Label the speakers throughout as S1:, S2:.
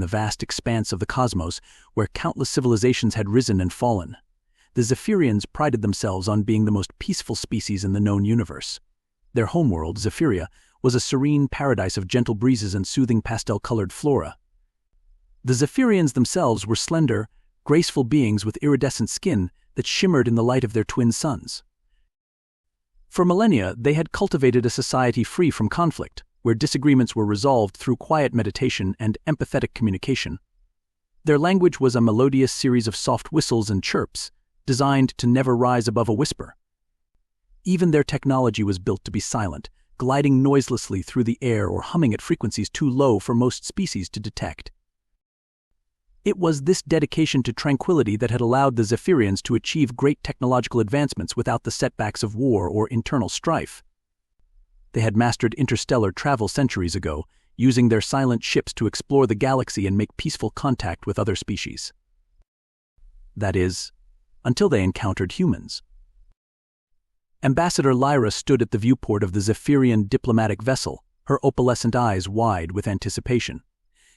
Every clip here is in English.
S1: in the vast expanse of the cosmos where countless civilizations had risen and fallen. The Zephyrians prided themselves on being the most peaceful species in the known universe. Their homeworld, Zephyria, was a serene paradise of gentle breezes and soothing pastel-colored flora. The Zephyrians themselves were slender, graceful beings with iridescent skin that shimmered in the light of their twin suns. For millennia, they had cultivated a society free from conflict, where disagreements were resolved through quiet meditation and empathetic communication. Their language was a melodious series of soft whistles and chirps, designed to never rise above a whisper. Even their technology was built to be silent, gliding noiselessly through the air or humming at frequencies too low for most species to detect. It was this dedication to tranquility that had allowed the Zephyrians to achieve great technological advancements without the setbacks of war or internal strife. They had mastered interstellar travel centuries ago, using their silent ships to explore the galaxy and make peaceful contact with other species. That is, until they encountered humans. Ambassador Lyra stood at the viewport of the Zephyrian diplomatic vessel, her opalescent eyes wide with anticipation.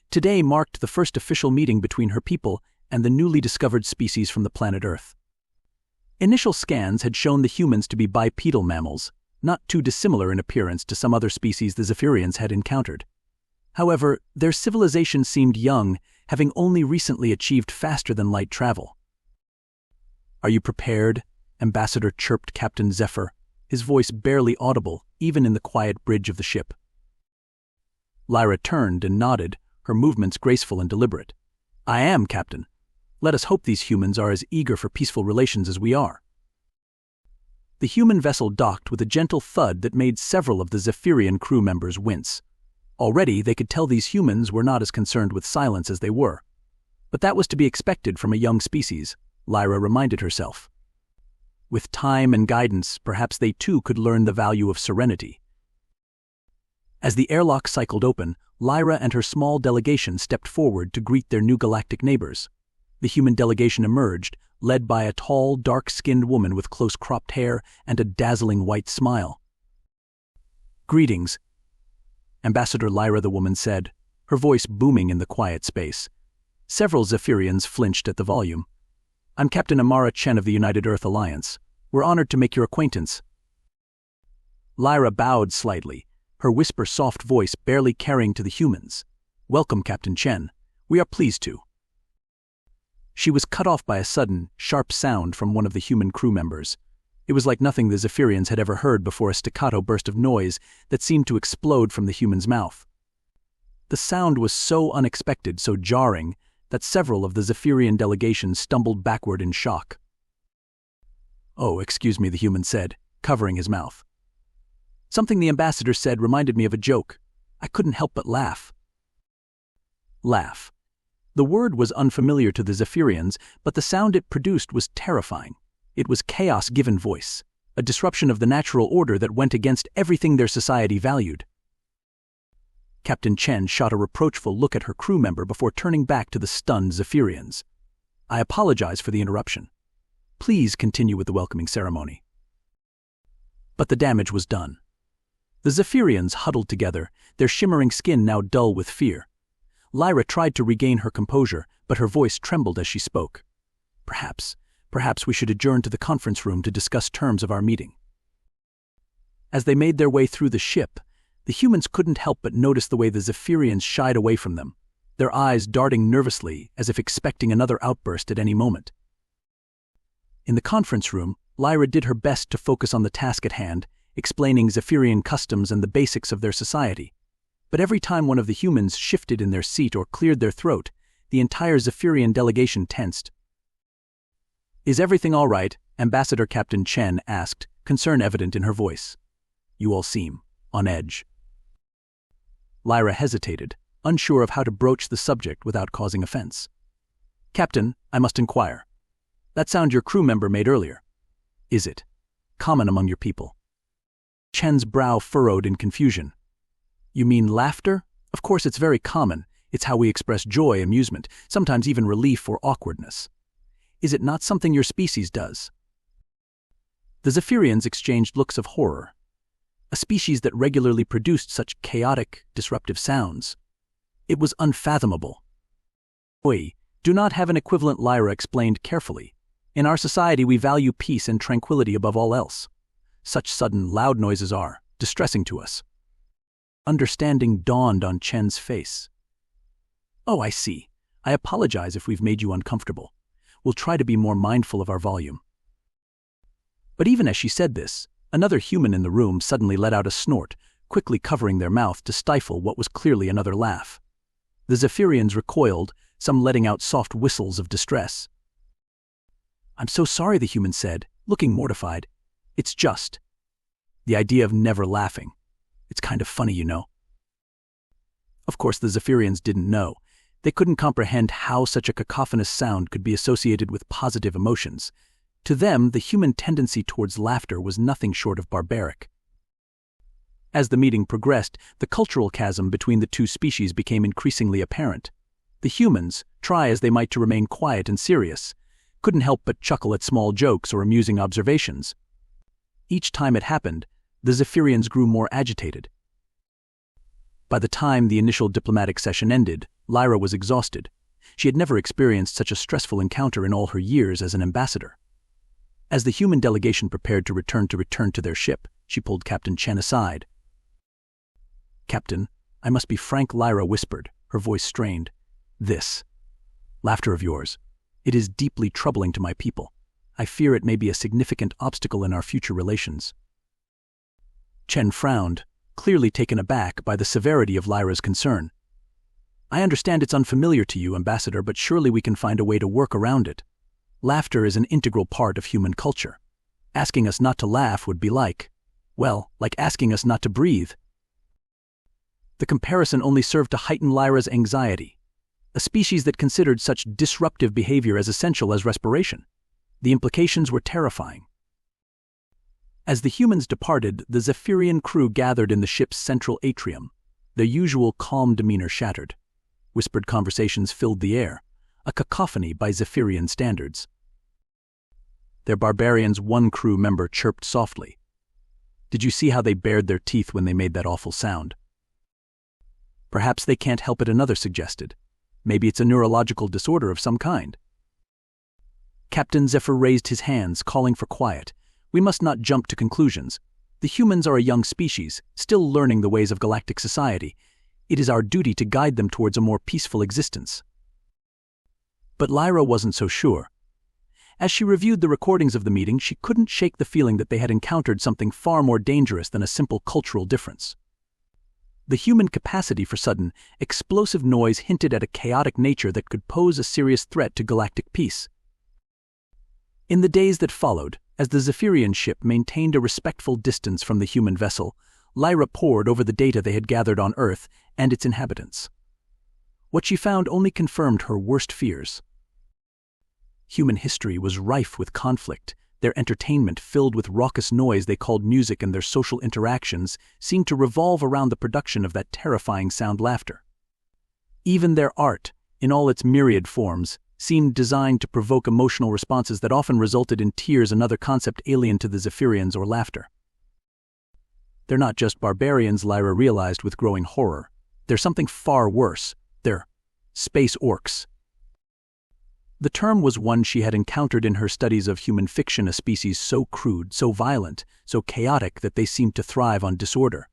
S1: Today marked the first official meeting between her people and the newly discovered species from the planet Earth. Initial scans had shown the humans to be bipedal mammals, not too dissimilar in appearance to some other species the Zephyrians had encountered. However, their civilization seemed young, having only recently achieved faster-than-light travel. "Are you prepared?" Ambassador chirped Captain Zephyr, his voice barely audible even in the quiet bridge of the ship. Lyra turned and nodded, her movements graceful and deliberate. "I am, Captain. Let us hope these humans are as eager for peaceful relations as we are." The human vessel docked with a gentle thud that made several of the Zephyrian crew members wince. Already they could tell these humans were not as concerned with silence as they were. But that was to be expected from a young species, Lyra reminded herself. With time and guidance, perhaps they too could learn the value of serenity. As the airlock cycled open, Lyra and her small delegation stepped forward to greet their new galactic neighbors. The human delegation emerged, led by a tall, dark-skinned woman with close-cropped hair and a dazzling white smile. "Greetings," Ambassador Lyra the woman said, her voice booming in the quiet space. Several Zephyrians flinched at the volume. "I'm Captain Amara Chen of the United Earth Alliance. We're honored to make your acquaintance." Lyra bowed slightly, her whisper-soft voice barely carrying to the humans. "Welcome, Captain Chen. We are pleased to." She was cut off by a sudden, sharp sound from one of the human crew members. It was like nothing the Zephyrians had ever heard before, a staccato burst of noise that seemed to explode from the human's mouth. The sound was so unexpected, so jarring, that several of the Zephyrian delegation stumbled backward in shock. "Oh, excuse me," the human said, covering his mouth. "Something the ambassador said reminded me of a joke. I couldn't help but laugh." Laugh. The word was unfamiliar to the Zephyrians, but the sound it produced was terrifying. It was chaos given voice, a disruption of the natural order that went against everything their society valued. Captain Chen shot a reproachful look at her crew member before turning back to the stunned Zephyrians. "I apologize for the interruption. Please continue with the welcoming ceremony." But the damage was done. The Zephyrians huddled together, their shimmering skin now dull with fear. Lyra tried to regain her composure, but her voice trembled as she spoke. Perhaps we should adjourn to the conference room to discuss terms of our meeting." As they made their way through the ship, the humans couldn't help but notice the way the Zephyrians shied away from them, their eyes darting nervously as if expecting another outburst at any moment. In the conference room, Lyra did her best to focus on the task at hand, explaining Zephyrian customs and the basics of their society. But every time one of the humans shifted in their seat or cleared their throat, the entire Zephyrian delegation tensed. "Is everything all right?" Ambassador Captain Chen asked, concern evident in her voice. "You all seem on edge." Lyra hesitated, unsure of how to broach the subject without causing offense. "Captain, I must inquire. That sound your crew member made earlier, is it common among your people?" Chen's brow furrowed in confusion. "You mean laughter? Of course it's very common. It's how we express joy, amusement, sometimes even relief or awkwardness. Is it not something your species does?" The Zephyrians exchanged looks of horror. A species that regularly produced such chaotic, disruptive sounds. It was unfathomable. HFY do not have an equivalent. Lyra explained carefully. In our society we value peace and tranquility above all else. Such sudden, loud noises are distressing to us. Understanding dawned on Chen's face. Oh, I see. I apologize if we've made you uncomfortable. We'll try to be more mindful of our volume. But even as she said this, another human in the room suddenly let out a snort, quickly covering their mouth to stifle what was clearly another laugh. The Zephyrians recoiled, some letting out soft whistles of distress. I'm so sorry, the human said, looking mortified. It's just the idea of never laughing. It's kind of funny, you know. Of course, the Zephyrians didn't know. They couldn't comprehend how such a cacophonous sound could be associated with positive emotions. To them, the human tendency towards laughter was nothing short of barbaric. As the meeting progressed, the cultural chasm between the two species became increasingly apparent. The humans, try as they might to remain quiet and serious, couldn't help but chuckle at small jokes or amusing observations. Each time it happened, the Zephyrians grew more agitated. By the time the initial diplomatic session ended, Lyra was exhausted. She had never experienced such a stressful encounter in all her years as an ambassador. As the human delegation prepared to return to their ship, she pulled Captain Chen aside. Captain, I must be frank, Lyra whispered, her voice strained. This laughter of yours, it is deeply troubling to my people. I fear it may be a significant obstacle in our future relations. Chen frowned, clearly taken aback by the severity of Lyra's concern. I understand it's unfamiliar to you, Ambassador, but surely we can find a way to work around it. Laughter is an integral part of human culture. Asking us not to laugh would be like asking us not to breathe. The comparison only served to heighten Lyra's anxiety. A species that considered such disruptive behavior as essential as respiration. The implications were terrifying. As the humans departed, the Zephyrian crew gathered in the ship's central atrium. Their usual calm demeanor shattered. Whispered conversations filled the air, a cacophony by Zephyrian standards. Their barbarians, one crew member chirped softly. Did you see how they bared their teeth when they made that awful sound? Perhaps they can't help it, another suggested. Maybe it's a neurological disorder of some kind. Captain Zephyr raised his hands, calling for quiet. We must not jump to conclusions. The humans are a young species, still learning the ways of galactic society. It is our duty to guide them towards a more peaceful existence. But Lyra wasn't so sure. As she reviewed the recordings of the meeting, she couldn't shake the feeling that they had encountered something far more dangerous than a simple cultural difference. The human capacity for sudden, explosive noise hinted at a chaotic nature that could pose a serious threat to galactic peace. In the days that followed, as the Zephyrian ship maintained a respectful distance from the human vessel, Lyra pored over the data they had gathered on Earth and its inhabitants. What she found only confirmed her worst fears. Human history was rife with conflict. Their entertainment, filled with raucous noise they called music, and their social interactions seemed to revolve around the production of that terrifying sound, laughter. Even their art, in all its myriad forms, seemed designed to provoke emotional responses that often resulted in tears, another concept alien to the Zephyrians, or laughter. They're not just barbarians, Lyra realized with growing horror. They're something far worse. They're space orcs. The term was one she had encountered in her studies of human fiction, a species so crude, so violent, so chaotic that they seemed to thrive on disorder.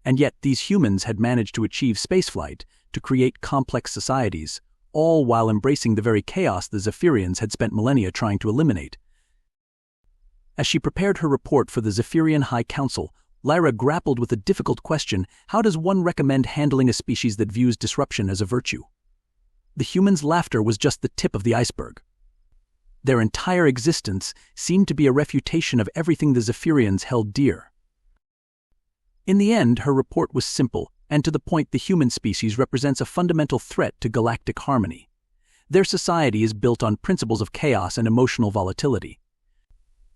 S1: And yet these humans had managed to achieve spaceflight, to create complex societies, all while embracing the very chaos the Zephyrians had spent millennia trying to eliminate. As she prepared her report for the Zephyrian High Council, Lyra grappled with a difficult question: how does one recommend handling a species that views disruption as a virtue? The humans' laughter was just the tip of the iceberg. Their entire existence seemed to be a refutation of everything the Zephyrians held dear. In the end, her report was simple and to the point: the human species represents a fundamental threat to galactic harmony. Their society is built on principles of chaos and emotional volatility.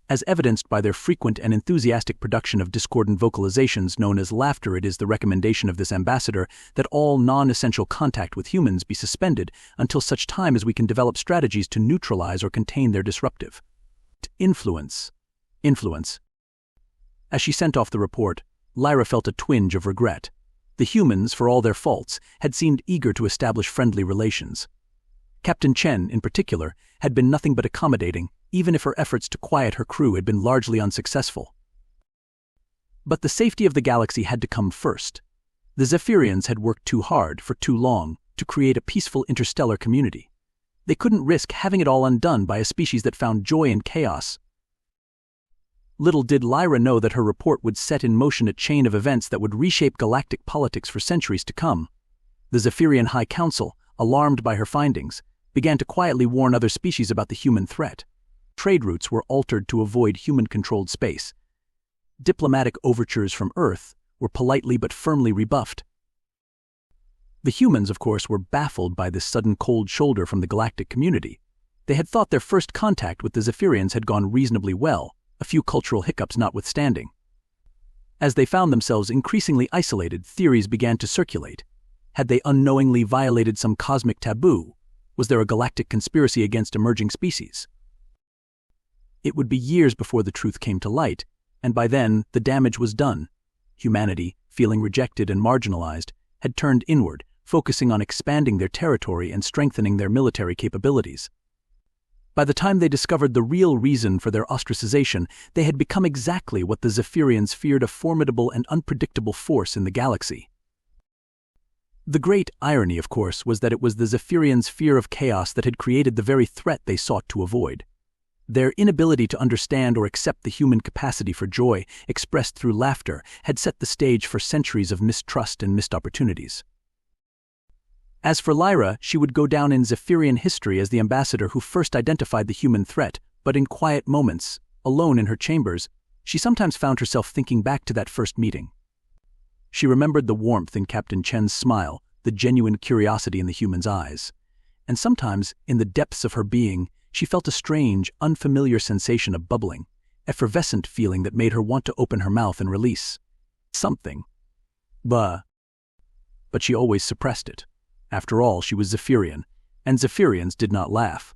S1: As evidenced by their frequent and enthusiastic production of discordant vocalizations known as laughter, it is the recommendation of this ambassador that all non-essential contact with humans be suspended until such time as we can develop strategies to neutralize or contain their disruptive influence. As she sent off the report, Lyra felt a twinge of regret. The humans, for all their faults, had seemed eager to establish friendly relations. Captain Chen, in particular, had been nothing but accommodating, even if her efforts to quiet her crew had been largely unsuccessful. But the safety of the galaxy had to come first. The Zephyrians had worked too hard for too long to create a peaceful interstellar community. They couldn't risk having it all undone by a species that found joy in chaos. Little did Lyra know that her report would set in motion a chain of events that would reshape galactic politics for centuries to come. The Zephyrian High Council, alarmed by her findings, began to quietly warn other species about the human threat. Trade routes were altered to avoid human-controlled space. Diplomatic overtures from Earth were politely but firmly rebuffed. The humans, of course, were baffled by this sudden cold shoulder from the galactic community. They had thought their first contact with the Zephyrians had gone reasonably well, a few cultural hiccups notwithstanding. As they found themselves increasingly isolated, theories began to circulate. Had they unknowingly violated some cosmic taboo? Was there a galactic conspiracy against emerging species? It would be years before the truth came to light, and by then the damage was done. Humanity, feeling rejected and marginalized, had turned inward, focusing on expanding their territory and strengthening their military capabilities. By the time they discovered the real reason for their ostracization, they had become exactly what the Zephyrians feared: a formidable and unpredictable force in the galaxy. The great irony, of course, was that it was the Zephyrians' fear of chaos that had created the very threat they sought to avoid. Their inability to understand or accept the human capacity for joy, expressed through laughter, had set the stage for centuries of mistrust and missed opportunities. As for Lyra, she would go down in Zephyrian history as the ambassador who first identified the human threat, but in quiet moments, alone in her chambers, she sometimes found herself thinking back to that first meeting. She remembered the warmth in Captain Chen's smile, the genuine curiosity in the human's eyes. And sometimes, in the depths of her being, she felt a strange, unfamiliar sensation of bubbling, effervescent feeling that made her want to open her mouth and release something. But she always suppressed it. After all, she was Zephyrian, and Zephyrians did not laugh.